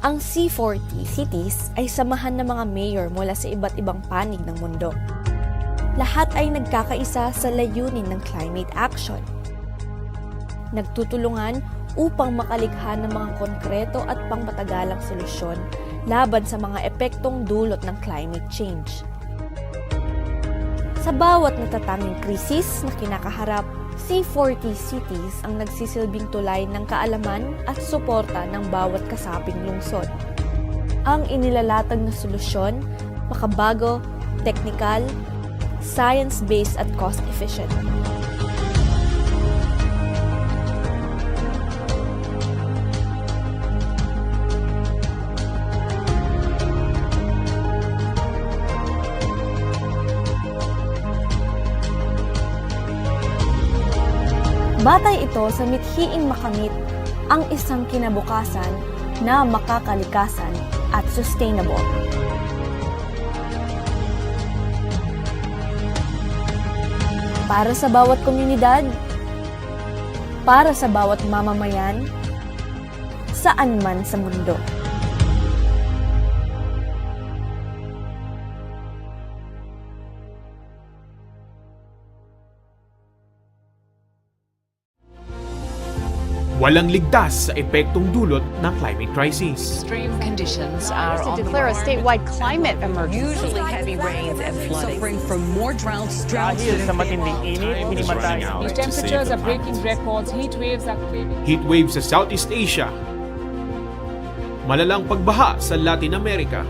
Ang C40 cities ay samahan ng mga mayor mula sa iba't ibang panig ng mundo. Lahat ay nagkakaisa sa layunin ng climate action. Nagtutulungan upang makalikha ng mga konkreto at pangmatagalang solusyon laban sa mga epektong dulot ng climate change. Sa bawat natatanging krisis na kinakaharap, C40 cities ang nagsisilbing tulay ng kaalaman at suporta ng bawat kasaping lungsod. Ang inilalatag na solusyon, makabago, teknikal, science-based at cost-efficient. Batay ito sa mithiing makamit ang isang kinabukasan na makakalikasan at sustainable. Para sa bawat komunidad, para sa bawat mamamayan, saan man sa mundo. Walang ligtas sa epektong dulot ng climate crisis. Extreme conditions are to on the declare a rise. statewide climate emergency. Usually heavy rains and flooding. Suffering from more droughts. Dahil sa matinding init, minimatay. These temperatures are breaking records, heat waves are claiming. Heat wave sa Southeast Asia. Malalang pagbaha sa Latin America.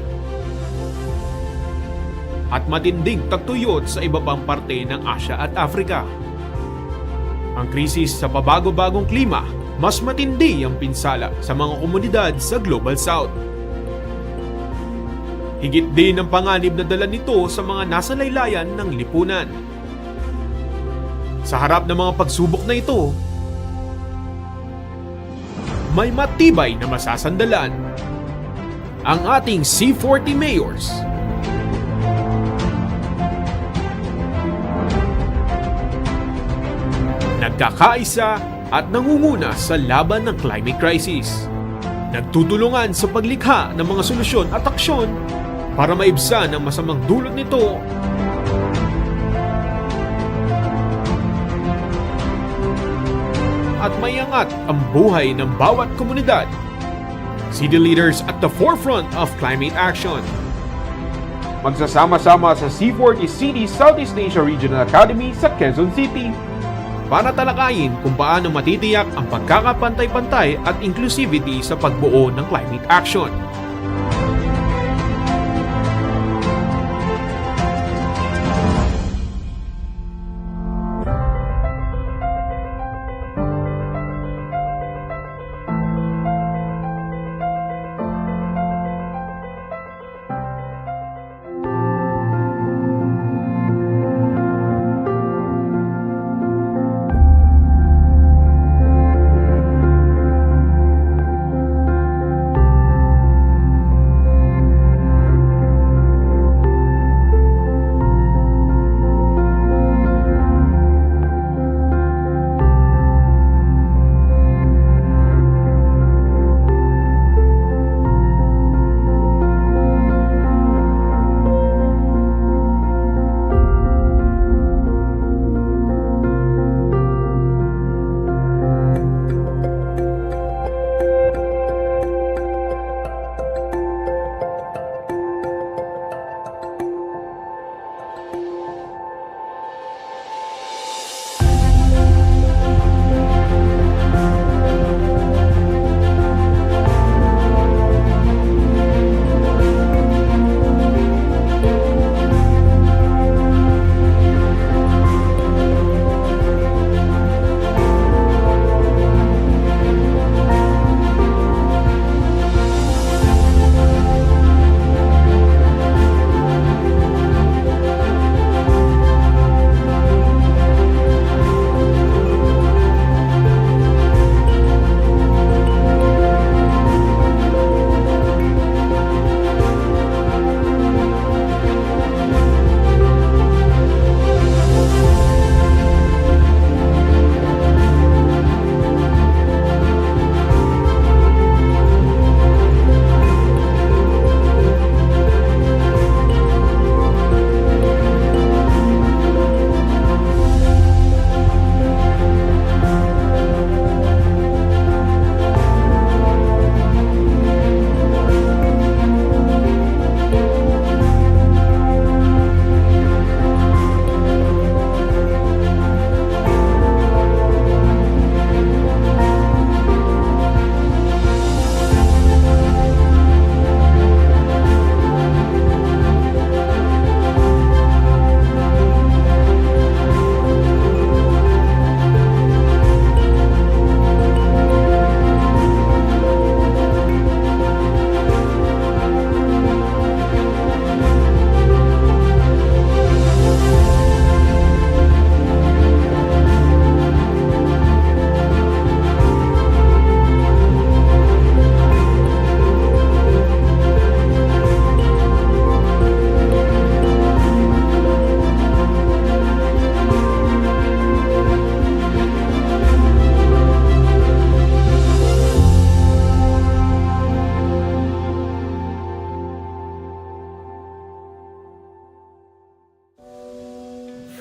At matinding tagtuyot sa iba pang parte ng Asia at Africa. Ang krisis sa pabago-bagong klima, mas matindi ang pinsala sa mga komunidad sa Global South. Higit din ang panganib na dala nito sa mga nasa laylayan ng lipunan. Sa harap ng mga pagsubok na ito, may matibay na masasandalan ang ating C40 mayors. Nagkakaisa at nangunguna sa laban ng climate crisis. Nagtutulungan sa paglikha ng mga solusyon at aksyon para maibsan ang masamang dulot nito at maiangat ang buhay ng bawat komunidad. City leaders at the forefront of climate action. Magsasama-sama sa C40 City Southeast Asia Regional Academy sa Quezon City para talakayin kung paano matitiyak ang pagkakapantay-pantay at inclusivity sa pagbuo ng climate action.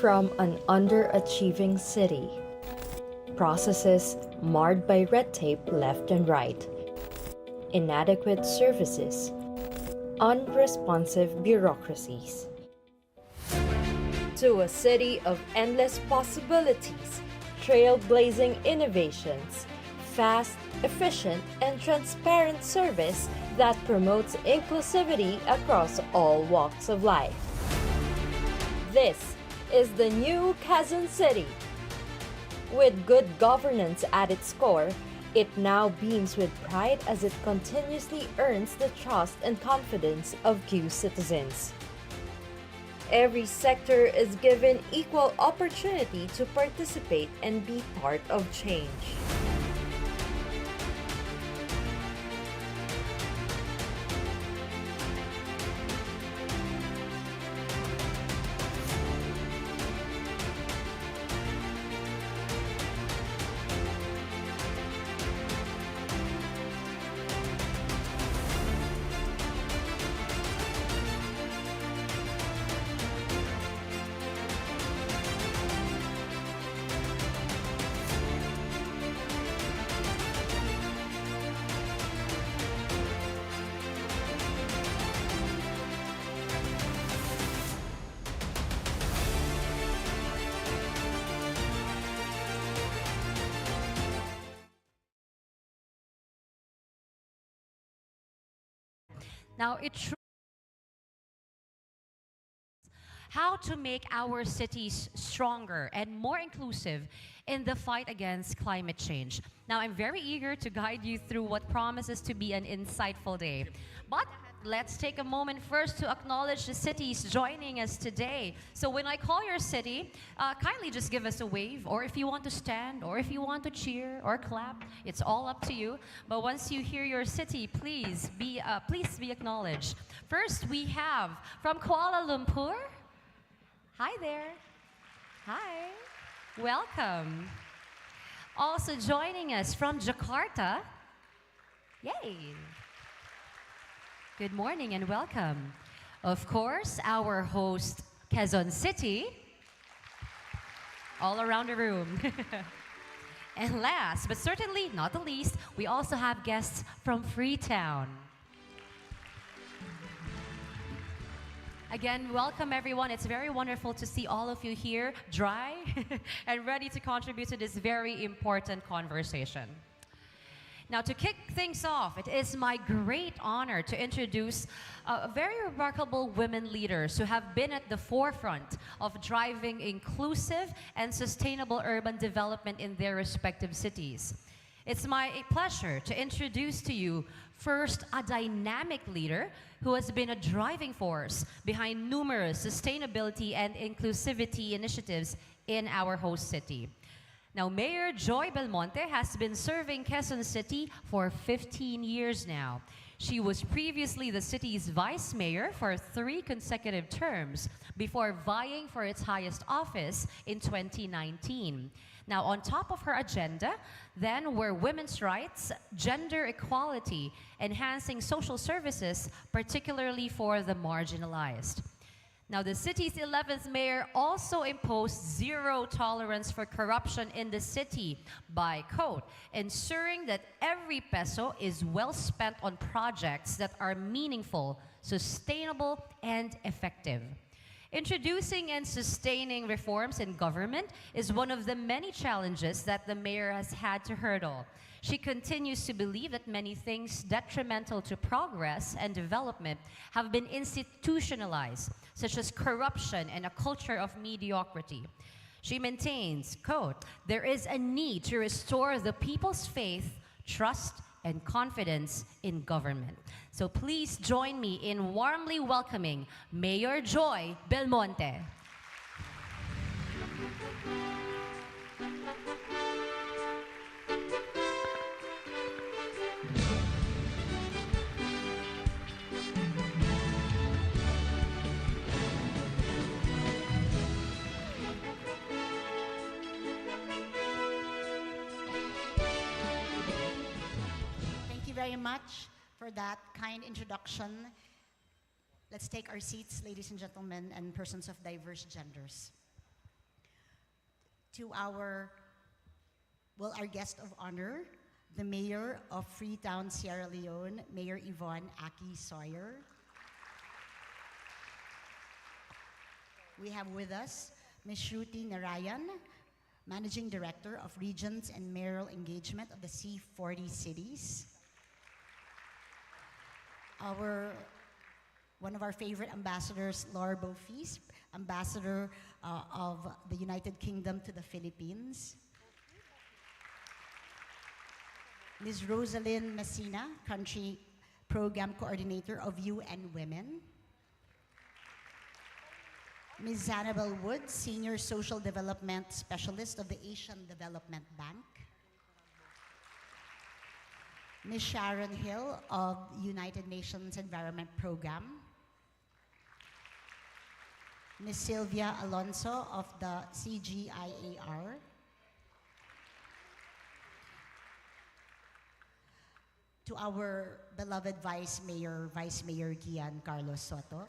from an underachieving city. Processes marred by red tape left and right, inadequate services, unresponsive bureaucracies. To a city of endless possibilities, trailblazing innovations, fast, efficient, and transparent service that promotes inclusivity across all walks of life. This is the new Quezon City. With good governance at its core, it now beams with pride as it continuously earns the trust and confidence of Q citizens. Every sector is given equal opportunity to participate and be part of change. Now, how to make our cities stronger and more inclusive in the fight against climate change. Now, I'm very eager to guide you through what promises to be an insightful day. But let's take a moment first to acknowledge the cities joining us today. So when I call your city, kindly just give us a wave, or if you want to stand, or if you want to cheer or clap, it's all up to you. But once you hear your city, please be acknowledged. First, we have from Kuala Lumpur. Hi there. Hi. Welcome. Also joining us from Jakarta. Yay. Good morning and welcome. Of course, our host, Quezon City, all around the room. And last, but certainly not the least, we also have guests from Freetown. Again, welcome everyone. It's very wonderful to see all of you here, dry and ready to contribute to this very important conversation. Now, to kick things off, it is my great honor to introduce very remarkable women leaders who have been at the forefront of driving inclusive and sustainable urban development in their respective cities. It's my pleasure to introduce to you first a dynamic leader who has been a driving force behind numerous sustainability and inclusivity initiatives in our host city. Now, Mayor Joy Belmonte has been serving Quezon City for 15 years now. She was previously the city's vice mayor for 3 consecutive terms before vying for its highest office in 2019. Now, on top of her agenda, then were women's rights, gender equality, enhancing social services, particularly for the marginalized. Now, the city's 11th mayor also imposed zero tolerance for corruption in the city by code, ensuring that every peso is well spent on projects that are meaningful, sustainable, and effective. Introducing and sustaining reforms in government is one of the many challenges that the mayor has had to hurdle. She continues to believe that many things detrimental to progress and development have been institutionalized, such as corruption and a culture of mediocrity. She maintains, quote, "There is a need to restore the people's faith, trust, and confidence in government." So please join me in warmly welcoming Mayor Joy Belmonte. Very much for that kind introduction. Let's take our seats, ladies and gentlemen, and persons of diverse genders. to our guest of honor, the Mayor of Freetown, Sierra Leone, Mayor Yvonne Aki-Sawyerr. We have with us Ms. Shruti Narayan, Managing Director of Regions and Mayoral Engagement of the C40 cities. One of our favorite ambassadors, Laura Bofis, Ambassador of the United Kingdom to the Philippines. Ms. Rosalind Messina, Country Program Coordinator of UN Women. Ms. Zanabel Woods, Senior Social Development Specialist of the Asian Development Bank. Ms. Sharon Hill of United Nations Environment Program. Ms. Sylvia Alonso of the CGIAR. To our beloved Vice Mayor Gian Carlos Soto.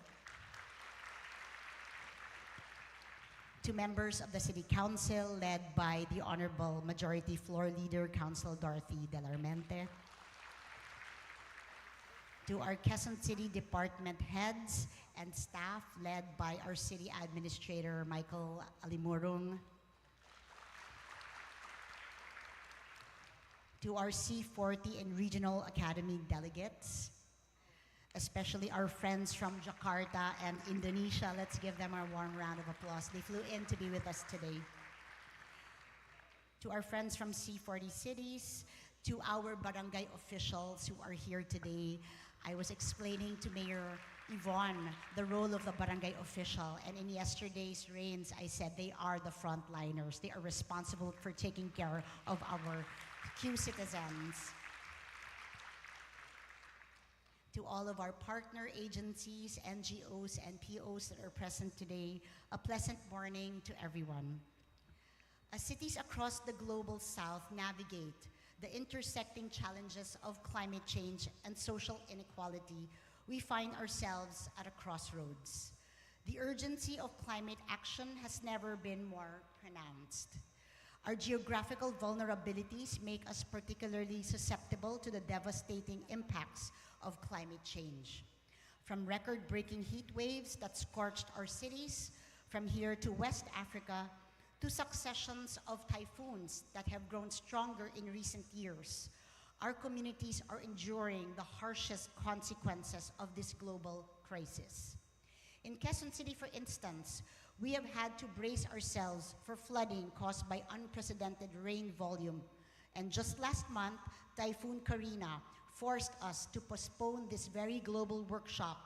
To members of the City Council led by the Honorable Majority Floor Leader, Council Dorothy Delarmente. To our Quezon City Department heads and staff led by our City Administrator, Michael Alimurong. To our C40 and Regional Academy delegates, especially our friends from Jakarta and Indonesia. Let's give them a warm round of applause. They flew in to be with us today. To our friends from C40 cities, to our barangay officials who are here today. I was explaining to Mayor Yvonne the role of the barangay official, and in yesterday's reigns, I said they are the frontliners. They are responsible for taking care of our Q citizens. To all of our partner agencies, NGOs, and POs that are present today, a pleasant morning to everyone. As cities across the global south navigate the intersecting challenges of climate change and social inequality, we find ourselves at a crossroads. The urgency of climate action has never been more pronounced. Our geographical vulnerabilities make us particularly susceptible to the devastating impacts of climate change. From record-breaking heat waves that scorched our cities, from here to West Africa, to successions of typhoons that have grown stronger in recent years, our communities are enduring the harshest consequences of this global crisis. In Quezon City, for instance, we have had to brace ourselves for flooding caused by unprecedented rain volume. And just last month, Typhoon Karina forced us to postpone this very global workshop,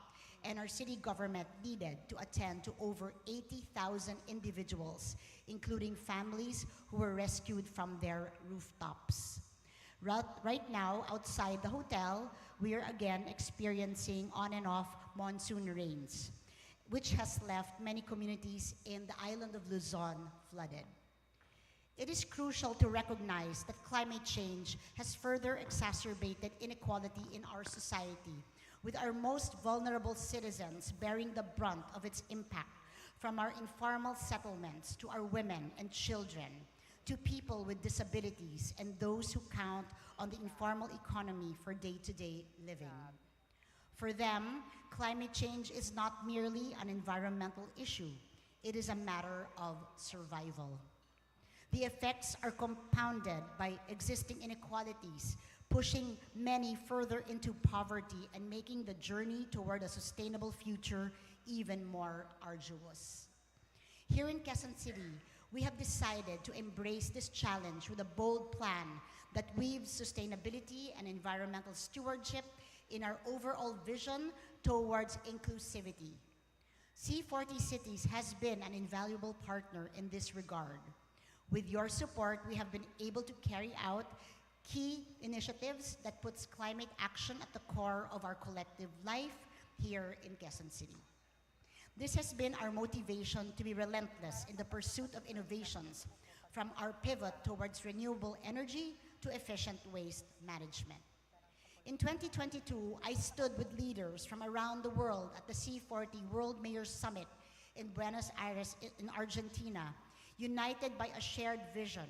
and our city government needed to attend to over 80,000 individuals, including families who were rescued from their rooftops. Right now, outside the hotel, we are again experiencing on and off monsoon rains, which has left many communities in the island of Luzon flooded. It is crucial to recognize that climate change has further exacerbated inequality in our society, with our most vulnerable citizens bearing the brunt of its impact, from our informal settlements to our women and children, to people with disabilities and those who count on the informal economy for day-to-day living. For them, climate change is not merely an environmental issue, it is a matter of survival. The effects are compounded by existing inequalities, pushing many further into poverty and making the journey toward a sustainable future even more arduous. Here in Quezon City, we have decided to embrace this challenge with a bold plan that weaves sustainability and environmental stewardship in our overall vision towards inclusivity. C40 Cities has been an invaluable partner in this regard. With your support, we have been able to carry out key initiatives that puts climate action at the core of our collective life here in Quezon City. This has been our motivation to be relentless in the pursuit of innovations, from our pivot towards renewable energy to efficient waste management. In 2022, I stood with leaders from around the world at the C40 World Mayors Summit in Buenos Aires in Argentina, united by a shared vision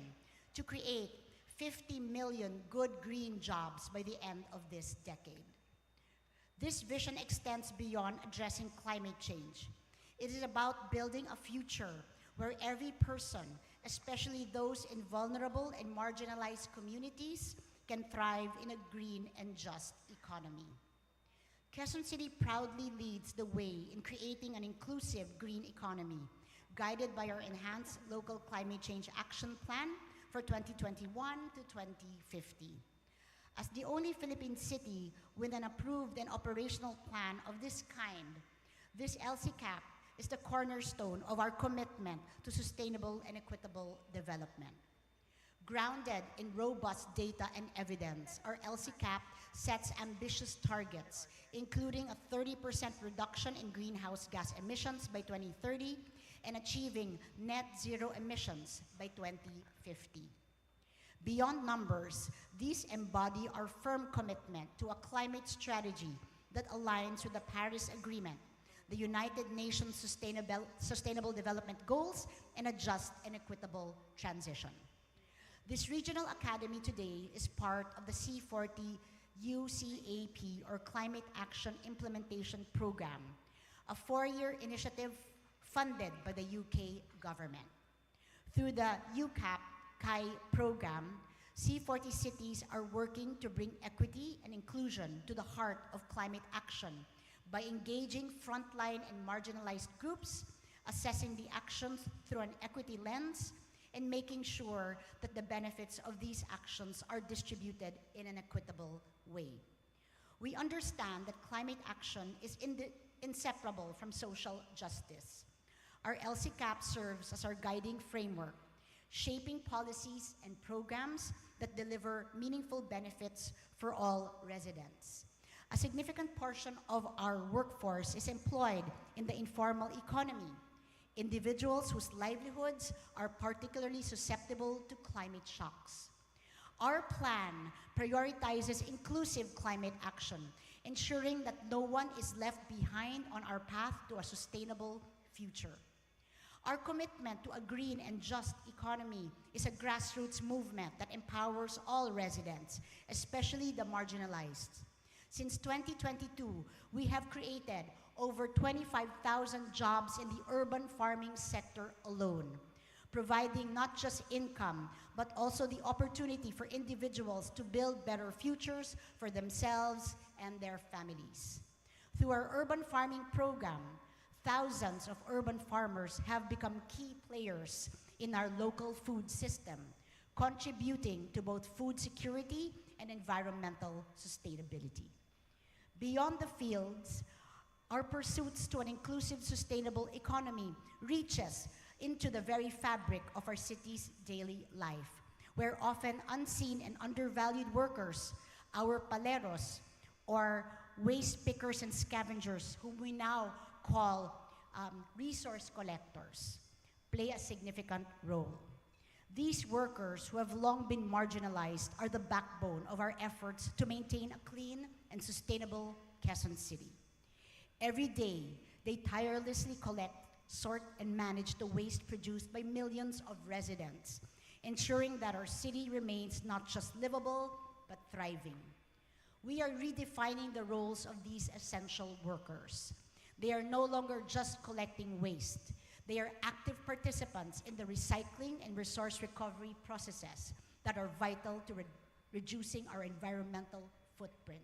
to create 50 million good green jobs by the end of this decade. This vision extends beyond addressing climate change. It is about building a future where every person, especially those in vulnerable and marginalized communities, can thrive in a green and just economy. Quezon City proudly leads the way in creating an inclusive green economy, guided by our enhanced local climate change action plan for 2021 to 2050. As the only Philippine city with an approved and operational plan of this kind, this LCCAP is the cornerstone of our commitment to sustainable and equitable development. Grounded in robust data and evidence, our LCCAP sets ambitious targets, including a 30% reduction in greenhouse gas emissions by 2030 and achieving net zero emissions by 2050. Beyond numbers, these embody our firm commitment to a climate strategy that aligns with the Paris Agreement, the United Nations Sustainable Development Goals, and a just and equitable transition. This regional academy today is part of the C40 UCAP, or Climate Action Implementation Program, a 4-year initiative funded by the UK government. Through the UCAP-CAI program, C40 cities are working to bring equity and inclusion to the heart of climate action by engaging frontline and marginalized groups, assessing the actions through an equity lens, and making sure that the benefits of these actions are distributed in an equitable way. We understand that climate action is inseparable from social justice. Our LCCAP serves as our guiding framework, shaping policies and programs that deliver meaningful benefits for all residents. A significant portion of our workforce is employed in the informal economy, individuals whose livelihoods are particularly susceptible to climate shocks. Our plan prioritizes inclusive climate action, ensuring that no one is left behind on our path to a sustainable future. Our commitment to a green and just economy is a grassroots movement that empowers all residents, especially the marginalized. Since 2022, we have created over 25,000 jobs in the urban farming sector alone, providing not just income, but also the opportunity for individuals to build better futures for themselves and their families. Through our urban farming program, thousands of urban farmers have become key players in our local food system, contributing to both food security and environmental sustainability. Beyond the fields, our pursuits to an inclusive, sustainable economy reaches into the very fabric of our city's daily life, where often unseen and undervalued workers, our paleros, or waste pickers and scavengers, whom we now call resource collectors, play a significant role. These workers, who have long been marginalized, are the backbone of our efforts to maintain a clean and sustainable Quezon City. Every day, they tirelessly collect, sort, and manage the waste produced by millions of residents, ensuring that our city remains not just livable, but thriving. We are redefining the roles of these essential workers. They are no longer just collecting waste. They are active participants in the recycling and resource recovery processes that are vital to reducing our environmental footprint.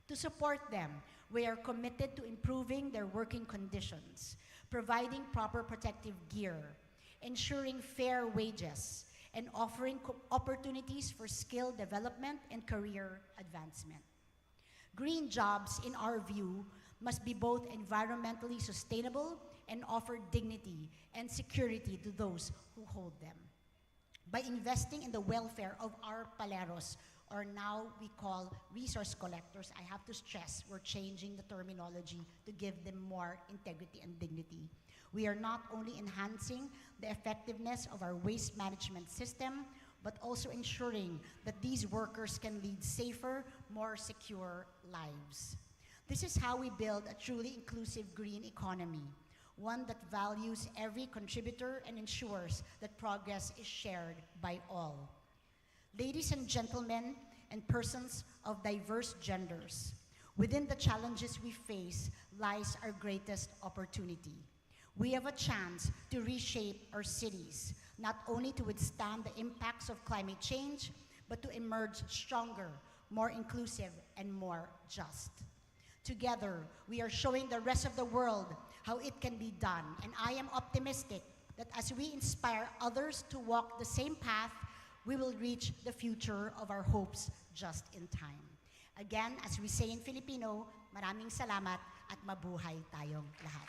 To support them, we are committed to improving their working conditions, providing proper protective gear, ensuring fair wages, and offering opportunities for skill development and career advancement. Green jobs, in our view, must be both environmentally sustainable and offer dignity and security to those who hold them. By investing in the welfare of our paleros, or now we call resource collectors, I have to stress we're changing the terminology to give them more integrity and dignity. We are not only enhancing the effectiveness of our waste management system, but also ensuring that these workers can lead safer, more secure lives. This is how we build a truly inclusive green economy, one that values every contributor and ensures that progress is shared by all. Ladies and gentlemen, and persons of diverse genders, within the challenges we face lies our greatest opportunity. We have a chance to reshape our cities, not only to withstand the impacts of climate change, but to emerge stronger, more inclusive, and more just. Together, we are showing the rest of the world how it can be done, and I am optimistic that as we inspire others to walk the same path, we will reach the future of our hopes just in time. Again, as we say in Filipino, maraming salamat at mabuhay tayong lahat.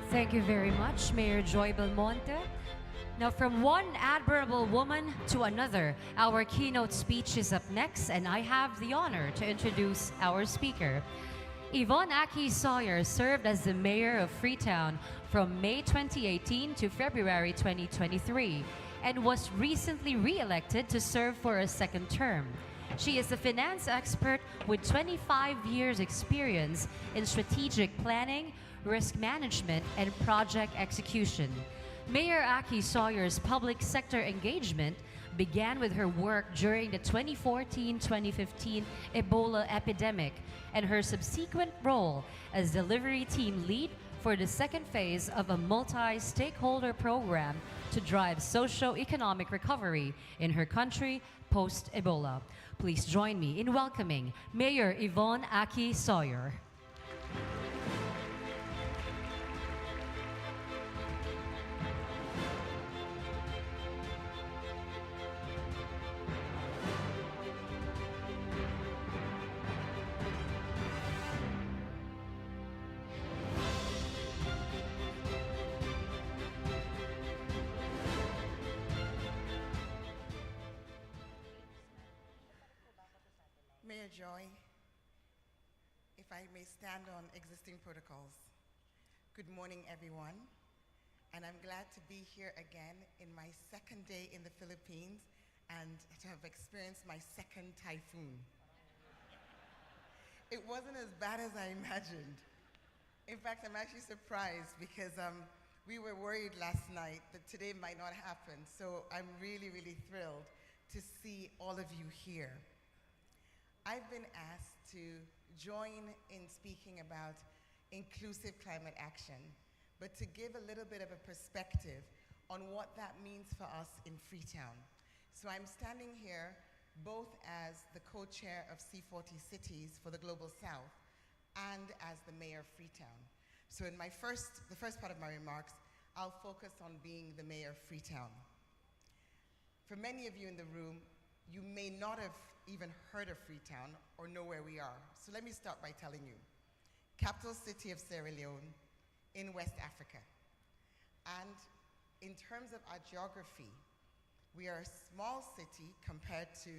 Thank you very much, Mayor Joy Belmonte. Now, from one admirable woman to another, our keynote speech is up next, and I have the honor to introduce our speaker. Yvonne Aki-Sawyerr served as the mayor of Freetown from May 2018 to February 2023 and was recently re-elected to serve for a second term. She is a finance expert with 25 years experience in strategic planning, risk management, and project execution. Mayor Aki-Sawyerr's public sector engagement began with her work during the 2014-2015 Ebola epidemic and her subsequent role as delivery team lead for the second phase of a multi-stakeholder program to drive socio-economic recovery in her country post-Ebola. Please join me in welcoming Mayor Yvonne Aki-Sawyerr. Mayor Joy, if I may stand on existing protocols. Good morning, everyone. And I'm glad to be here again in my second day in the Philippines and to have experienced my second typhoon. It wasn't as bad as I imagined. In fact, I'm actually surprised because we were worried last night that today might not happen. So I'm really, really thrilled to see all of you here. I've been asked to join in speaking about inclusive climate action, but to give a little bit of a perspective on what that means for us in Freetown. So I'm standing here both as the co-chair of C40 Cities for the Global South and as the mayor of Freetown. So in the first part of my remarks, I'll focus on being the mayor of Freetown. For many of you in the room, you may not have even heard of Freetown or know where we are. So let me start by telling you. Capital city of Sierra Leone in West Africa. And in terms of our geography, we are a small city compared to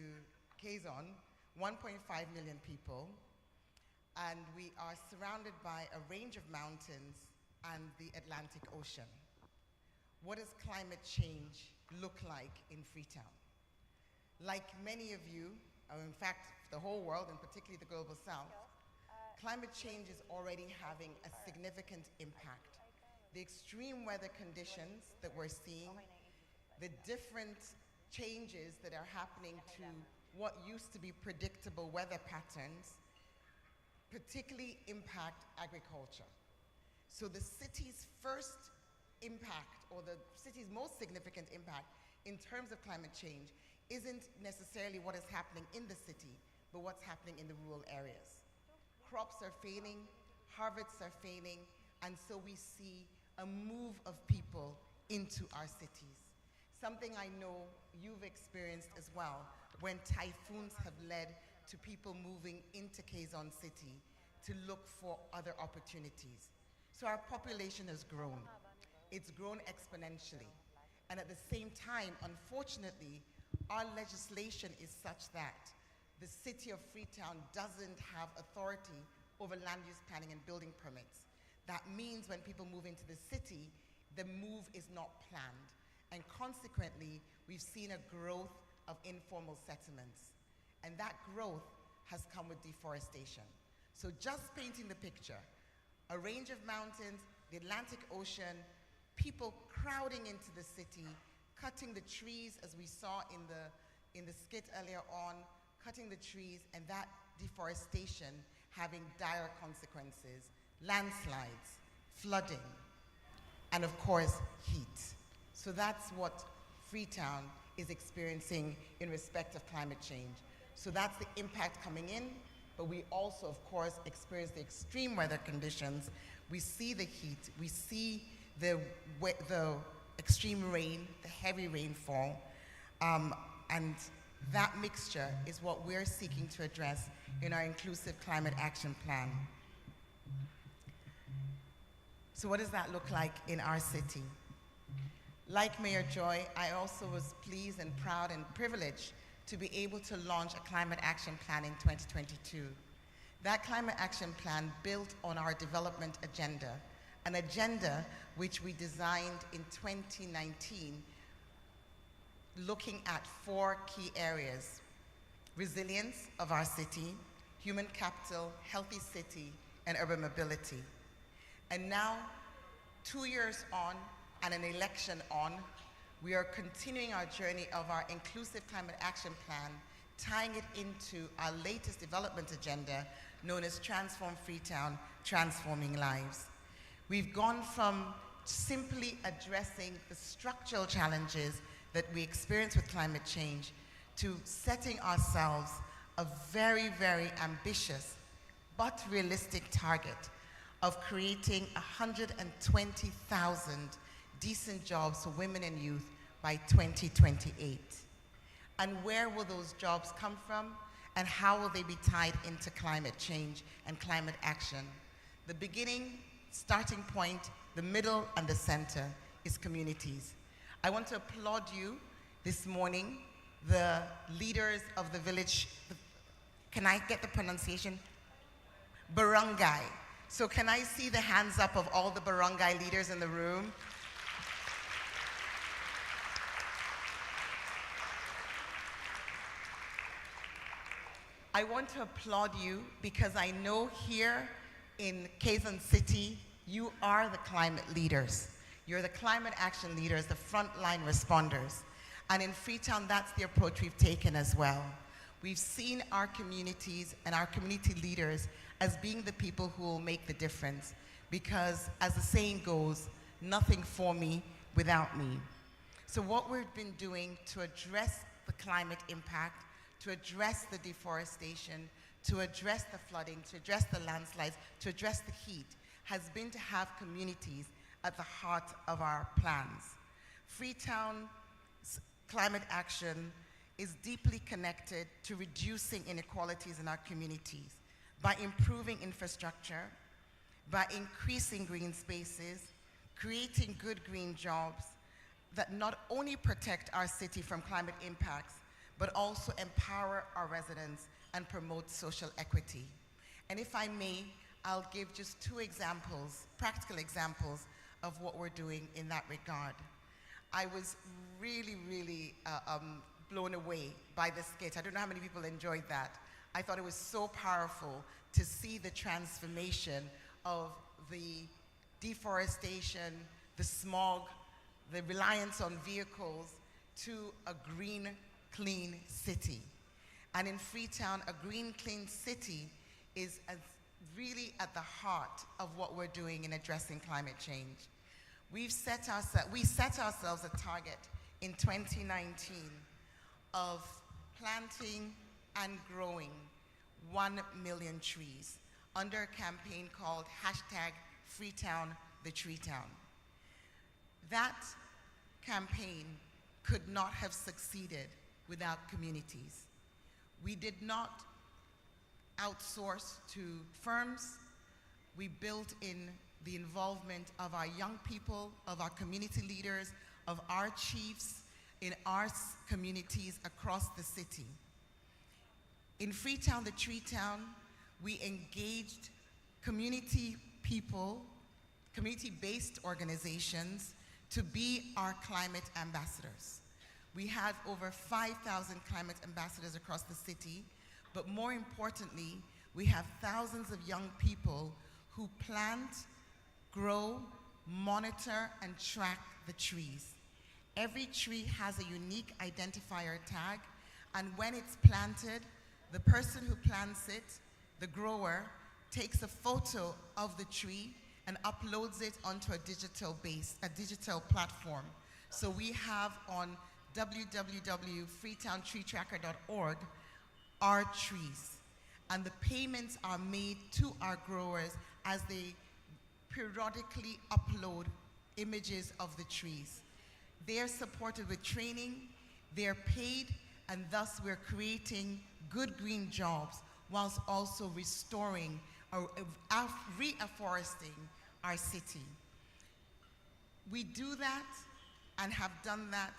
Quezon, 1.5 million people, and we are surrounded by a range of mountains and the Atlantic Ocean. What does climate change look like in Freetown? Like many of you, or in fact, the whole world, and particularly the Global South, climate change is already having a significant impact. The extreme weather conditions that we're seeing, the different changes that are happening to what used to be predictable weather patterns, particularly impact agriculture. So the city's first impact, or the city's most significant impact in terms of climate change, isn't necessarily what is happening in the city, but what's happening in the rural areas. Crops are failing, harvests are failing, and so we see a move of people into our cities. Something I know you've experienced as well, when typhoons have led to people moving into Quezon City to look for other opportunities. So our population has grown. It's grown exponentially. And at the same time, unfortunately, our legislation is such that the city of Freetown doesn't have authority over land use planning and building permits. That means when people move into the city, the move is not planned. And consequently, we've seen a growth of informal settlements. And that growth has come with deforestation. So just painting the picture, a range of mountains, the Atlantic Ocean, people crowding into the city, cutting the trees as we saw in the skit earlier on, cutting the trees, and that deforestation having dire consequences, landslides, flooding, and of course, heat. So that's what Freetown is experiencing in respect of climate change. So that's the impact coming in, but we also, of course, experience the extreme weather conditions. We see the heat, we see the extreme rain, the heavy rainfall, and that mixture is what we're seeking to address in our Inclusive Climate Action Plan. So what does that look like in our city? Like Mayor Joy, I also was pleased and proud and privileged to be able to launch a climate action plan in 2022. That climate action plan built on our development agenda, an agenda which we designed in 2019, looking at 4 key areas: resilience of our city, human capital, healthy city, and urban mobility. And now, 2 years on and an election on, we are continuing our journey of our Inclusive Climate Action Plan, tying it into our latest development agenda known as Transform Freetown, Transforming Lives. We've gone from simply addressing the structural challenges that we experience with climate change to setting ourselves a very, very ambitious but realistic target of creating 120,000 decent jobs for women and youth by 2028. And where will those jobs come from, and how will they be tied into climate change and climate action? The beginning, starting point, the middle, and the center is communities. I want to applaud you this morning, the leaders of the village. Can I get the pronunciation? Barangay. So can I see the hands up of all the barangay leaders in the room? I want to applaud you because I know here in Quezon City, you are the climate leaders. You're the climate action leaders, the frontline responders. And in Freetown, that's the approach we've taken as well. We've seen our communities and our community leaders as being the people who will make the difference, because as the saying goes, nothing for me without me. So what we've been doing to address the climate impact, to address the deforestation, to address the flooding, to address the landslides, to address the heat, has been to have communities at the heart of our plans. Freetown's climate action is deeply connected to reducing inequalities in our communities by improving infrastructure, by increasing green spaces, creating good green jobs that not only protect our city from climate impacts, but also empower our residents and promote social equity. And if I may, I'll give just 2 examples, practical examples of what we're doing in that regard. I was really, really blown away by the skit. I don't know how many people enjoyed that. I thought it was so powerful to see the transformation of the deforestation, the smog, the reliance on vehicles to a green, clean city. And in Freetown, a green, clean city is really at the heart of what we're doing in addressing climate change. We set ourselves a target in 2019 of planting and growing 1 million trees under a campaign called #FreetownTheTreeTown. That campaign could not have succeeded without communities. We did not outsource to firms. We built in the involvement of our young people, of our community leaders, of our chiefs in our communities across the city. In Freetown, the Tree Town, we engaged community people, community-based organizations to be our climate ambassadors. We have over 5,000 climate ambassadors across the city, but more importantly, we have thousands of young people who plant, grow, monitor, and track the trees. Every tree has a unique identifier tag, and when it's planted, the person who plants it, the grower, takes a photo of the tree and uploads it onto a digital platform. So we have on www.freetowntreetracker.org our trees, and the payments are made to our growers as they periodically upload images of the trees. They are supported with training, they're paid, and thus we're creating good green jobs whilst also restoring or reforesting our city. We do that and have done that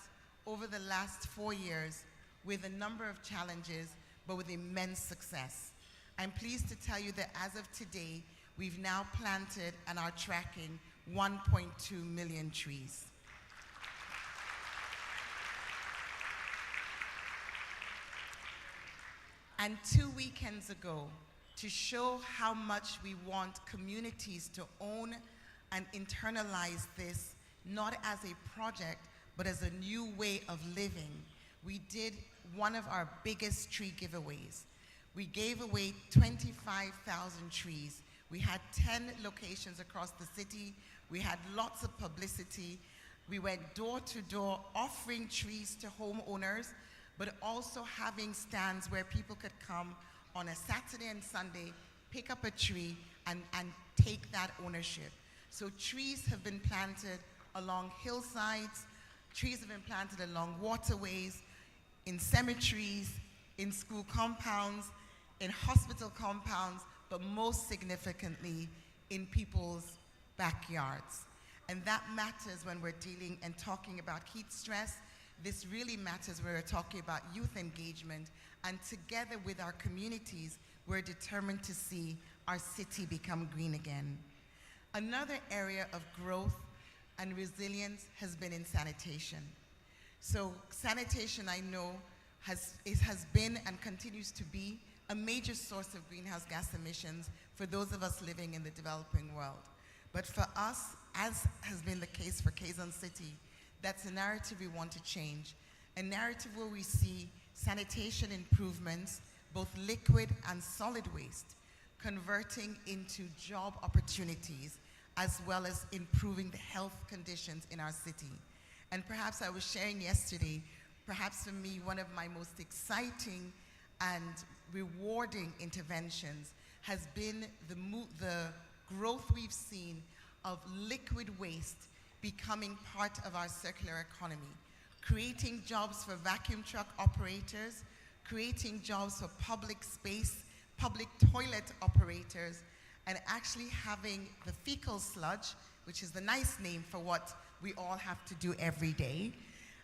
over the last 4 years with a number of challenges, but with immense success. I'm pleased to tell you that as of today, we've now planted and are tracking 1.2 million trees. And 2 weekends ago, to show how much we want communities to own and internalize this, not as a project, but as a new way of living, we did one of our biggest tree giveaways. We gave away 25,000 trees. We had 10 locations across the city. We had lots of publicity. We went door to door offering trees to homeowners, but also having stands where people could come on a Saturday and Sunday, pick up a tree and take that ownership. So trees have been planted along hillsides, trees have been planted along waterways, in cemeteries, in school compounds, in hospital compounds, but most significantly in people's backyards. And that matters when we're dealing and talking about heat stress. This really matters when we're talking about youth engagement, and together with our communities, we're determined to see our city become green again. Another area of growth and resilience has been in sanitation. So sanitation, I know, has been and continues to be a major source of greenhouse gas emissions for those of us living in the developing world. But for us, as has been the case for Quezon City, that's a narrative we want to change. A narrative where we see sanitation improvements, both liquid and solid waste, converting into job opportunities, as well as improving the health conditions in our city. And perhaps I was sharing yesterday, perhaps for me, one of my most exciting and rewarding interventions has been the growth we've seen of liquid waste becoming part of our circular economy, creating jobs for vacuum truck operators, creating jobs for public space, public toilet operators, and actually having the fecal sludge, which is the nice name for what we all have to do every day,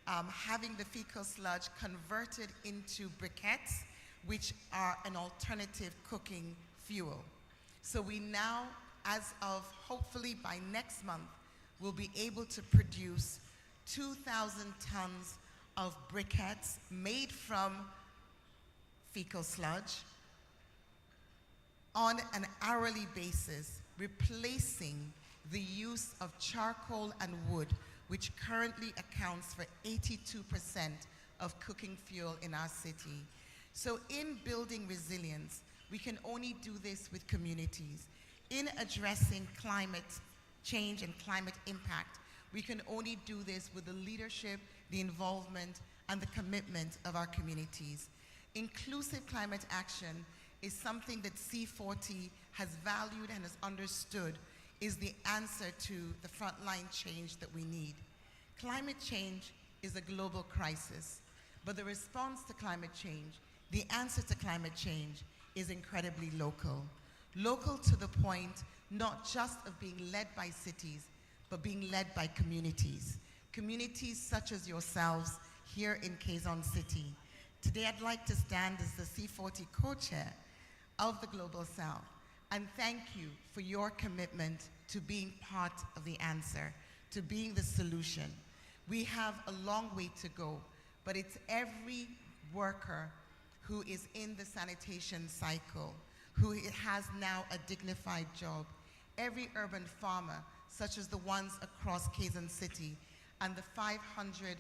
having the fecal sludge converted into briquettes, which are an alternative cooking fuel. So we now, as of hopefully by next month, will be able to produce 2,000 tons of briquettes made from fecal sludge on an hourly basis, replacing the use of charcoal and wood, which currently accounts for 82% of cooking fuel in our city. So in building resilience, we can only do this with communities. In addressing climate change and climate impact, we can only do this with the leadership, the involvement, and the commitment of our communities. Inclusive climate action is something that C40 has valued and has understood is the answer to the frontline change that we need. Climate change is a global crisis, but the response to climate change, the answer to climate change, is incredibly local. Local to the point not just of being led by cities, but being led by communities. Communities such as yourselves here in Quezon City. Today I'd like to stand as the C40 co-chair of the Global South and thank you for your commitment to being part of the answer, to being the solution. We have a long way to go, but but it's every worker who is in the sanitation cycle, who has now a dignified job. Every urban farmer, such as the ones across Quezon City, and the 500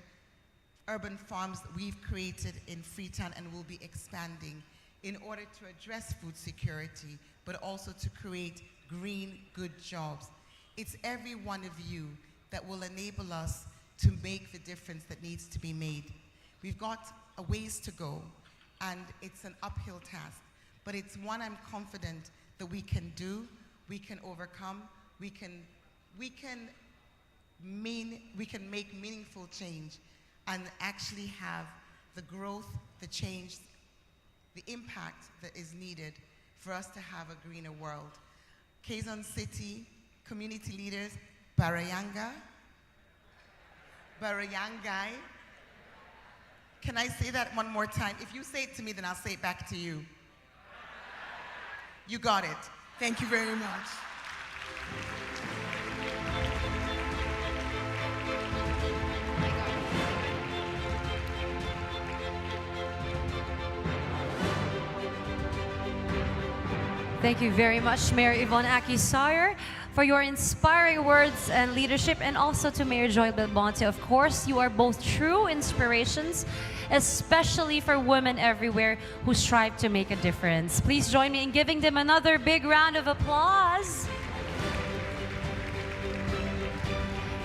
urban farms that we've created in Freetown and will be expanding in order to address food security, but also to create green, good jobs. It's every one of you that will enable us to make the difference that needs to be made. We've got a ways to go, and it's an uphill task, but it's one I'm confident that we can do, we can overcome, we can make meaningful change and actually have the growth, the change, the impact that is needed for us to have a greener world. Quezon City community leaders, Barangay. Can I say that one more time? If you say it to me, then I'll say it back to you. You got it. Thank you very much. Thank you very much, Mayor Yvonne Aki-Sawyerr, for your inspiring words and leadership, and also to Mayor Joy Belmonte. Of course, you are both true inspirations, especially for women everywhere who strive to make a difference. Please join me in giving them another big round of applause.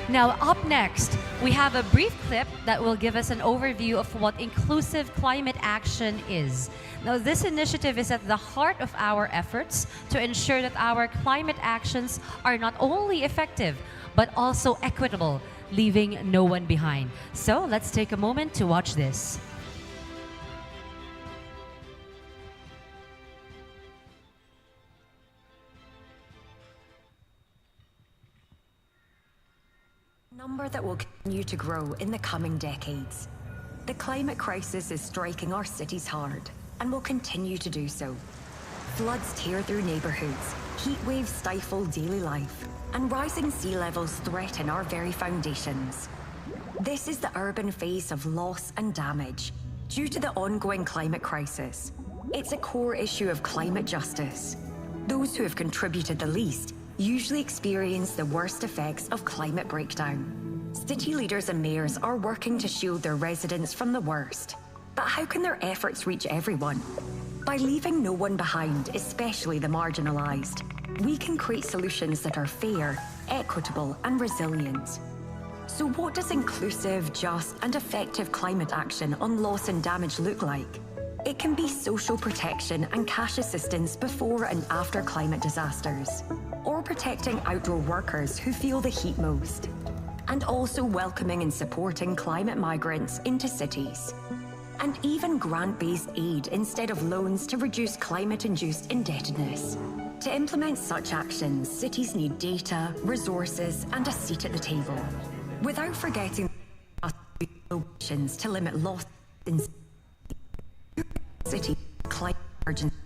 Now, up next, we have a brief clip that will give us an overview of what inclusive climate action is. Now, this initiative is at the heart of our efforts to ensure that our climate actions are not only effective, but also equitable, leaving no one behind. So, let's take a moment to watch this. Number that will continue to grow in the coming decades. The climate crisis is striking our cities hard and will continue to do so. Floods tear through neighborhoods, heat waves stifle daily life, and rising sea levels threaten our very foundations. This is the urban face of loss and damage due to the ongoing climate crisis. It's a core issue of climate justice. Those who have contributed the least usually experience the worst effects of climate breakdown. City leaders and mayors are working to shield their residents from the worst. But how can their efforts reach everyone? By leaving no one behind, especially the marginalized. We can create solutions that are fair, equitable, and resilient. So what does inclusive, just, and effective climate action on loss and damage look like? It can be social protection and cash assistance before and after climate disasters, or protecting outdoor workers who feel the heat most, and also welcoming and supporting climate migrants into cities, and even grant-based aid instead of loans to reduce climate-induced indebtedness. To implement such actions, cities need data, resources, and a seat at the table, without forgetting solutions to limit loss in city climate emergency.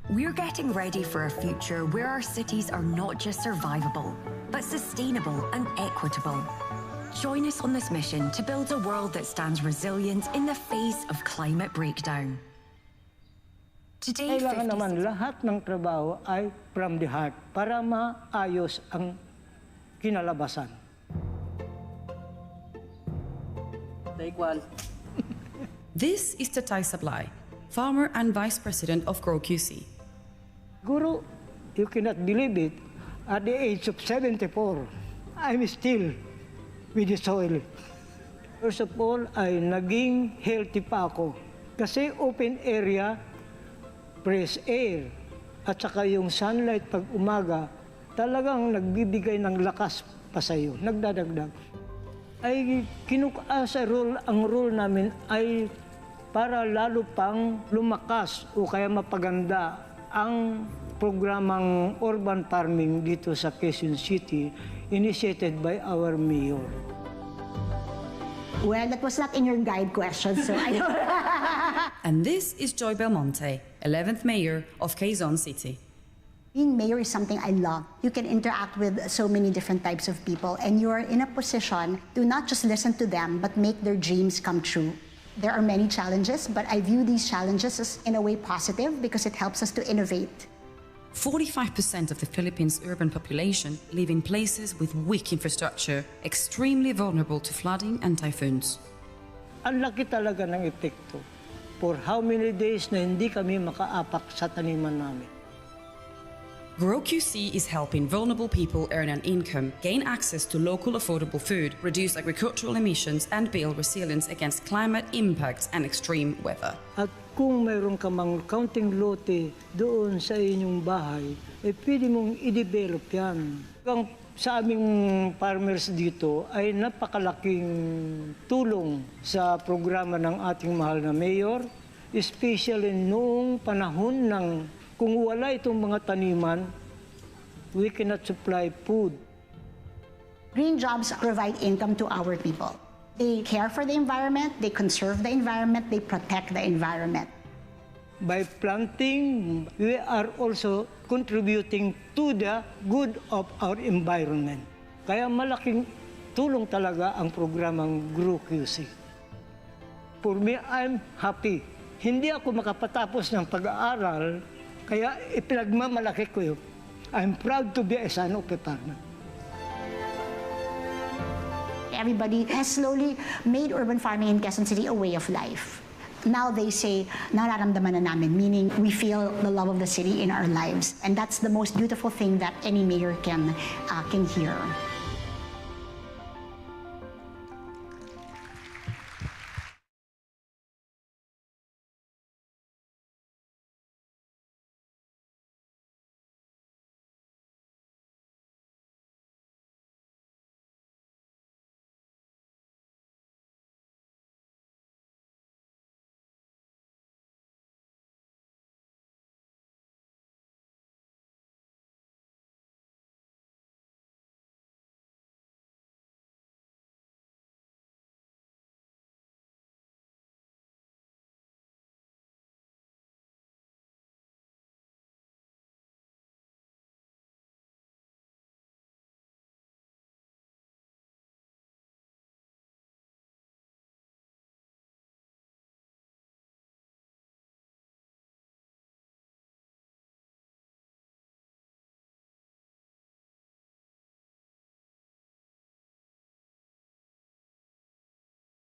We're getting ready for a future where our cities are not just survivable, but sustainable and equitable. Join us on this mission to build a world that stands resilient in the face of climate breakdown. Today, kailangan naman lahat ng trabaho ay from the heart para maayos ang kinalabasan. Take one. This is Tatay Sablay, farmer and vice president of Grow QC. Guru, you cannot believe it. At the age of 74, I'm still with the soil. First of all, ay naging healthy pa ako. Kasi open area, fresh air, at saka yung sunlight pag umaga, talagang nagbibigay ng lakas pa sa'yo, nagdadagdag. Ay ang role namin ay para lalo pang lumakas o kaya mapaganda ang programang urban farming dito sa Quezon City, initiated by our mayor. Well, that was not in your guide question, so I don't... And this is Joy Belmonte, 11th mayor of Quezon City. Being mayor is something I love. You can interact with so many different types of people, and you are in a position to not just listen to them, but make their dreams come true. There are many challenges, but I view these challenges as in a way positive because it helps us to innovate. 45% of the Philippines' urban population live in places with weak infrastructure, extremely vulnerable to flooding and typhoons. Ang laki talaga ng epekto. For how many days na hindi kami makaapak sa taniman namin. Grow QC is helping vulnerable people earn an income, gain access to local affordable food, reduce agricultural emissions, and build resilience against climate impacts and extreme weather. At kung mayroon ka mang kaunting lote doon sa inyong bahay, pwede mong i-develop yan. Sa aming farmers dito ay napakalaking tulong sa programa ng ating mahal na mayor, especially noong panahon ng kung wala itong mga taniman, we cannot supply food. Green jobs provide income to our people. They care for the environment, they conserve the environment, they protect the environment. By planting, we are also contributing to the good of our environment. Kaya malaking tulong talaga ang programang Grow QC. For me, I'm happy. Hindi ako makapatapos ng pag-aaral, kaya ipinagmamalaki ko yun. I'm proud to be a son of a farmer. Everybody has slowly made urban farming in Quezon City a way of life. Now they say, nararamdaman na namin, meaning we feel the love of the city in our lives. And that's the most beautiful thing that any mayor can hear.